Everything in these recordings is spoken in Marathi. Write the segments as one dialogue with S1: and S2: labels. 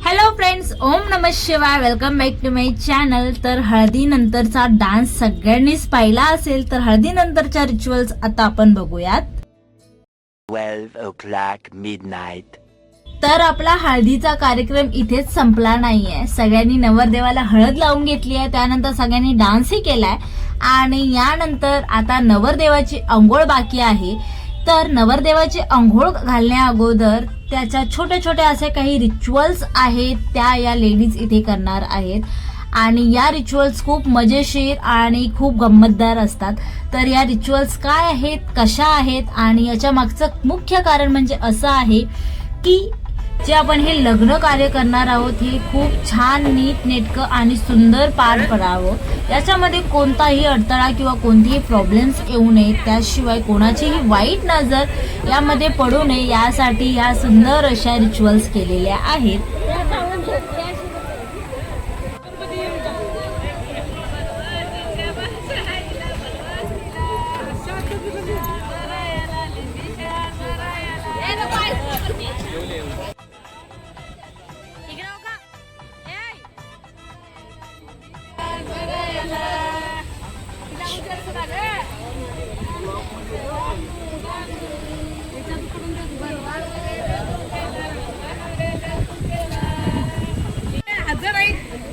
S1: हॅलो फ्रेंड्स, ओम नमः शिवाय. Welcome back to my channel. तर हळदीनंतरचा डान्स सगळ्यांनीच पाहिला असेल, तर हळदीनंतरच्या रिच्युअल्स आता आपण बघूयात.
S2: 12 o'clock midnight.
S1: तर आपला हळदीचा कार्यक्रम इथेच संपला नाहीये. सगळ्यांनी नवरदेवाला हळद लावून घेतली आहे, त्यानंतर सगळ्यांनी डान्सही केलाय आणि यानंतर आता नवरदेवाची अंघोळ बाकी आहे. तर नवरदेवाची अंघोळ घालण्या अगोदर त्याच्या छोटे छोटे असे काही रिच्युअल्स आहेत, त्या या लेडीज इथे करणार आहेत आणि या रिच्युअल्स खूप मजेशीर आणि खूप गंमतदार असतात. तर या रिच्युअल्स काय आहेत, कशा आहेत आणि याच्या मागचं मुख्य कारण म्हणजे असं आहे की जे आपण हे लग्न कार्य करणार आहोत हे खूप छान, नीट नेटकं आणि सुंदर पार पडावं. याच्यामध्ये कोणताही अडथळा किंवा कोणतेही प्रॉब्लेम्स येऊ नयेत, त्याशिवाय कोणाचीही वाईट नजर यामध्ये पडू नये यासाठी ह्या सुंदर अशा रिच्युअल्स केलेल्या आहेत.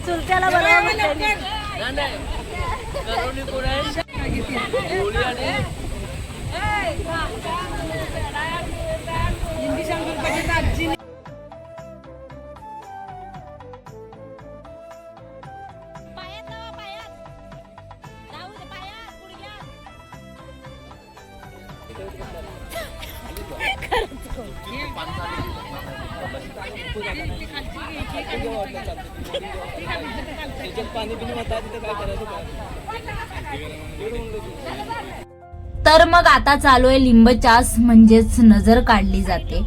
S1: चुलत्याला तर मग आता चालू आहे लिंबचास म्हणजेच नजर काढली जाते.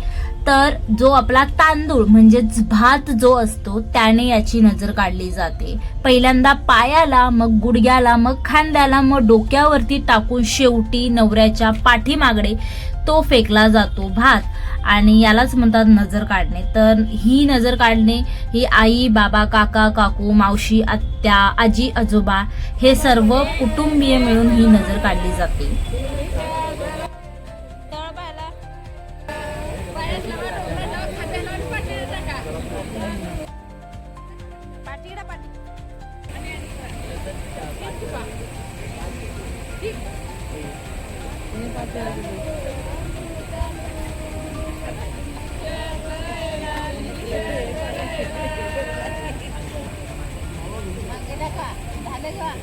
S1: तर जो आपला तांदूळ म्हणजेच भात जो असतो त्याने याची नजर काढली जाते. पहिल्यांदा पायाला, मग गुडघ्याला, मग खांद्याला, मग डोक्यावरती टाकून शेवटी नवऱ्याच्या पाठीमागडे तो फेकला जातो भात आणि यालाच म्हणतात नजर काढणे. तर ही नजर काढणे ही आई, बाबा, काका, काकू, मावशी, आत्या, आजी, आजोबा हे सर्व कुटुंबीय मिळून ही नजर काढली जाते.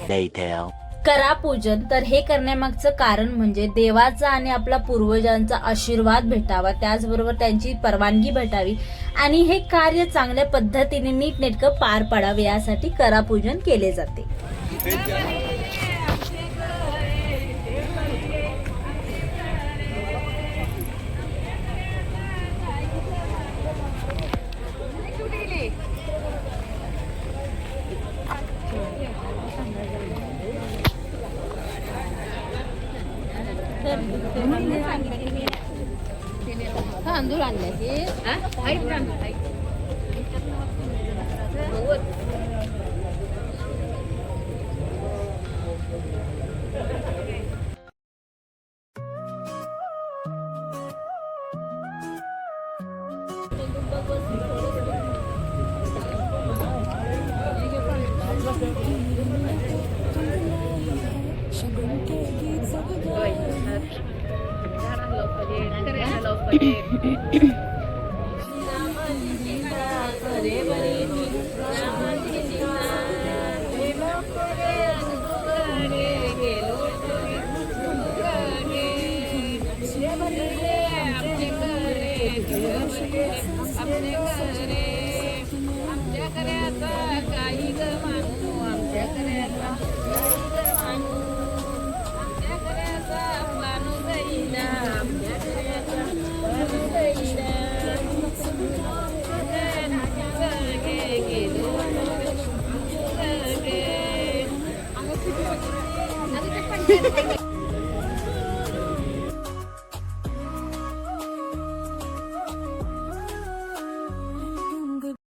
S2: Later.
S1: करा पूजन. तर हे करण्यामागचं कारण म्हणजे देवाचा आणि आपल्या पूर्वजांचा आशीर्वाद भेटावा, त्याचबरोबर त्यांची परवानगी भेटावी आणि हे कार्य चांगल्या पद्धतीने नीटनेटकं पार पडावे यासाठी करा पूजन केले जाते.
S3: तांदूळ आणले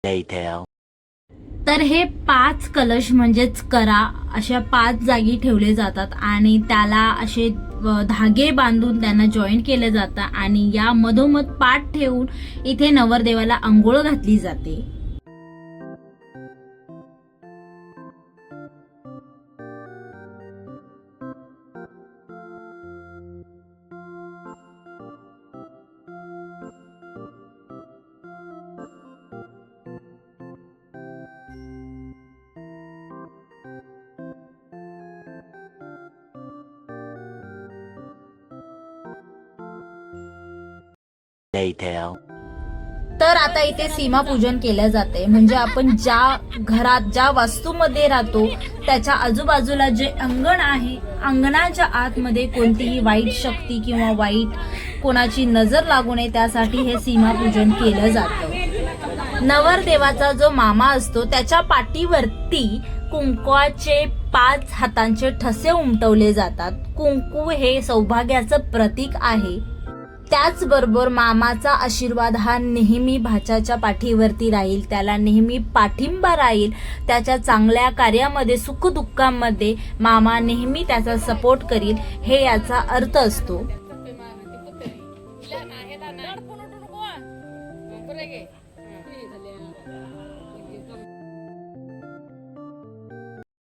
S2: Later.
S1: तर हे 5 कलश म्हणजेच करा अशा 5 जागी ठेवले जातात आणि त्याला असे धागे बांधून त्यांना जॉईन केलं जातं आणि या मधोमध पाठ ठेवून इथे नवरदेवाला अंघोळ घातली जाते.
S2: Later.
S1: तर आता इथे सीमापूजन केलं जाते. म्हणजे आपण ज्या घरात ज्या वास्तूमध्ये राहतो त्याच्या आजूबाजूला जे अंगण आहे, अंगणाच्या आतमध्ये कोणतीही वाईट शक्ती किंवा वाईट कोणाची नजर लागू नये त्यासाठी हे सीमापूजन केलं जातं. नवरदेवाचा जो मामा असतो त्याच्या पाठीवरती कुंकवाचे 5 हातांचे ठसे उमटवले जातात. कुंकू हे सौभाग्याचं प्रतीक आहे. त्याचबरोबर मामाचा आशीर्वाद हा नेहमी भाच्याच्या पाठीवरती राहील, त्याला नेहमी पाठिंबा राहील. त्याच्या चांगल्या कार्यामध्ये सुखदुःखामध्ये मामा नेहमी त्याचा सपोर्ट करील, हे याचा अर्थ असतो.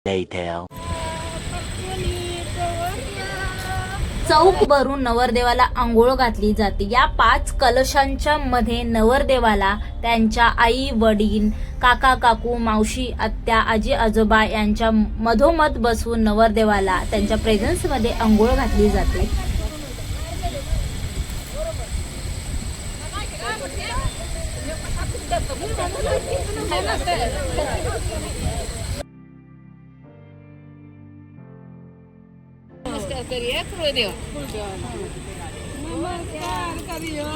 S2: Later.
S1: चौक भरून नवरदेवाला आंघोळ घातली जाते. या 5 कलशांच्या मध्ये नवरदेवाला त्यांच्या आई वडील, काका काकू, मावशी, आत्या, आजी आजोबा यांच्या मधोमध बसवून नवरदेवाला त्यांच्या प्रेझेन्स मध्ये आंघोळ घातली जाते.
S3: करिए कुलदेव नमस्कार करियो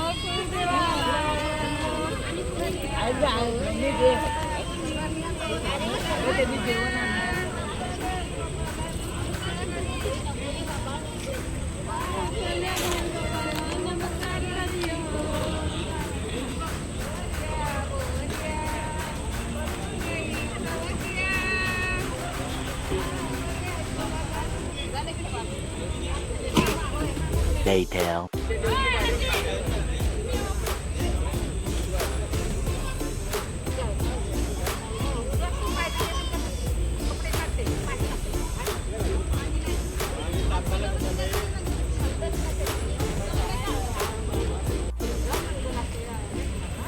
S2: Later.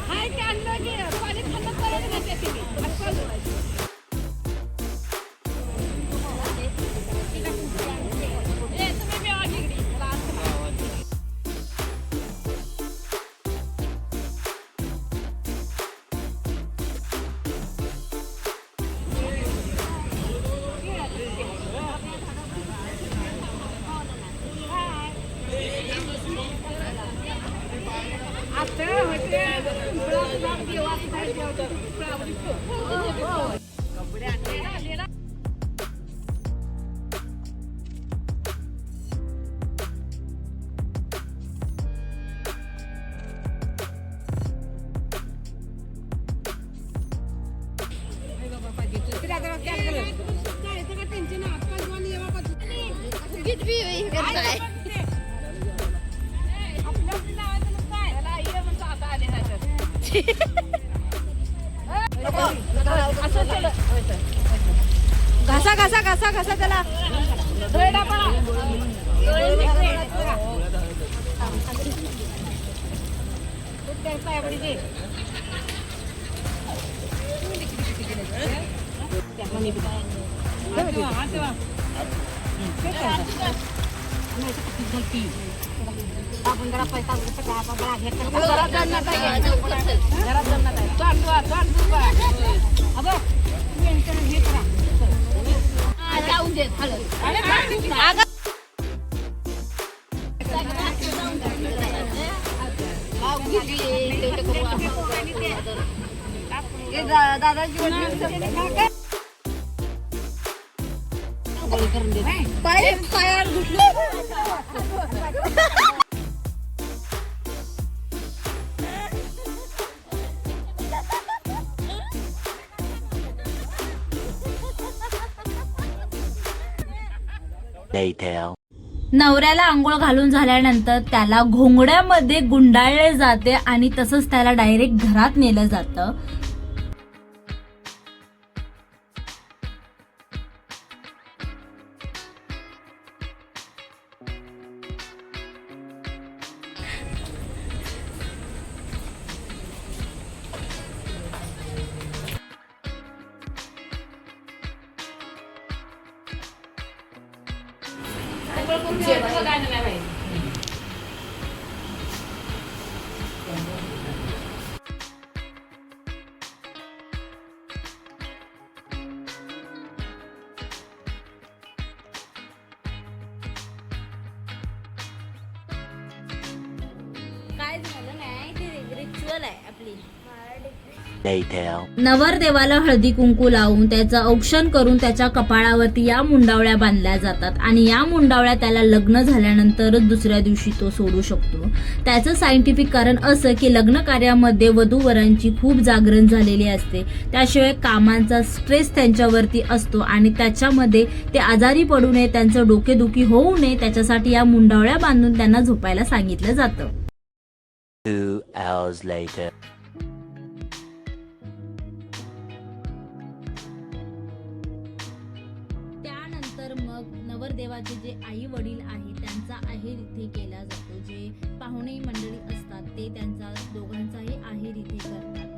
S3: हाय काय आणलं की पाणी खाल्लं परत नाही ते घासा घासा घासा घासा त्याला आपण जरा पैसा जाऊन देत दादाजी पायावर घुसले
S2: Later.
S1: नवऱ्याला आंघोळ घालून झाल्यानंतर त्याला घोंगड्यामध्ये गुंडाळले जाते आणि तसंच त्याला डायरेक्ट घरात नेलं जातं.
S3: गाणं नाही माहिती.
S1: काय झालं नाही, ती रिच्युअल आहे आपली.
S2: Later.
S1: नवरदेवाला हळदी कुंकू लावून त्याचं औक्षण करून त्याच्या कपाळावरती या मुंडावळ्या बांधल्या जातात आणि या मुंडावळ्या त्याला लग्न झाल्यानंतरच दुसऱ्या दिवशी तो सोडू शकतो. त्याचं सायंटिफिक कारण असं की लग्न कार्यामध्ये वधूवरांची खूप जागरण झालेली असते, त्याशिवाय कामांचा स्ट्रेस त्यांच्यावरती असतो आणि त्याच्यामध्ये ते आजारी पडू नये, त्यांचं डोकेदुखी होऊ नये, त्याच्यासाठी या मुंडावळ्या बांधून त्यांना झोपायला सांगितलं जातं.
S2: 2 hours later.
S1: त्यानंतर मग नवरदेवाचे जे आई वडील आहेत त्यांचा आहेर इथे केला जातो. जे पाहुणे मंडळी असतात ते त्यांचा दोघांचाही आहेर इथे करतात.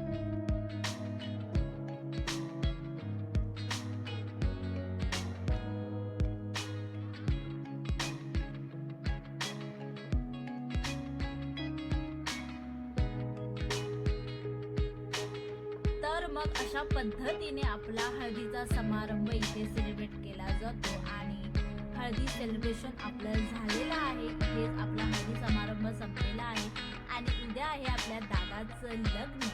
S1: तर मग अशा पद्धतीने आपला हळदीचा समारंभ इथे सेलिब्रेट केला जातो आणि हळदी सेलिब्रेशन आपलं झालेलं आहे. इथेच आपला हळदी समारंभ संपलेला आहे आणि उद्या आहे आपल्या दादाचं लग्न.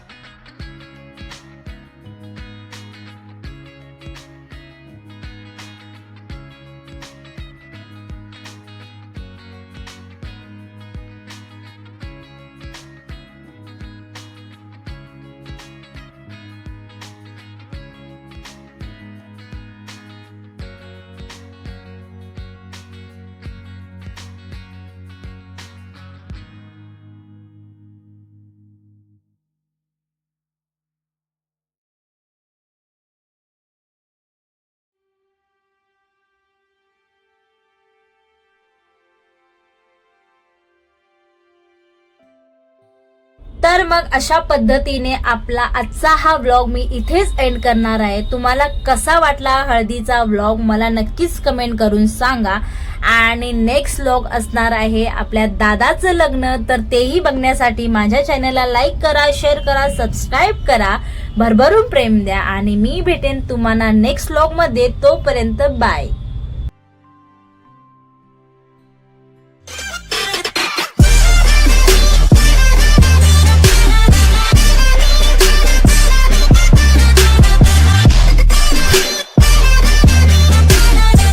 S1: तर मग अशा पद्धतीने आपला आजचा हा व्लॉग मी इथेच एंड करणार आहे. तुम्हाला कसा वाटला हळदीचा व्लॉग मला नक्कीच कमेंट करून सांगा. आणि नेक्स्ट व्लॉग असणार आहे आपल्या दादाचं लग्न, तर तेही बघण्यासाठी माझ्या चॅनलला लाईक करा, शेअर करा, सबस्क्राईब करा, भरभरून प्रेम द्या आणि मी भेटेन तुम्हाला नेक्स्ट व्लॉग मध्ये. तोपर्यंत बाय.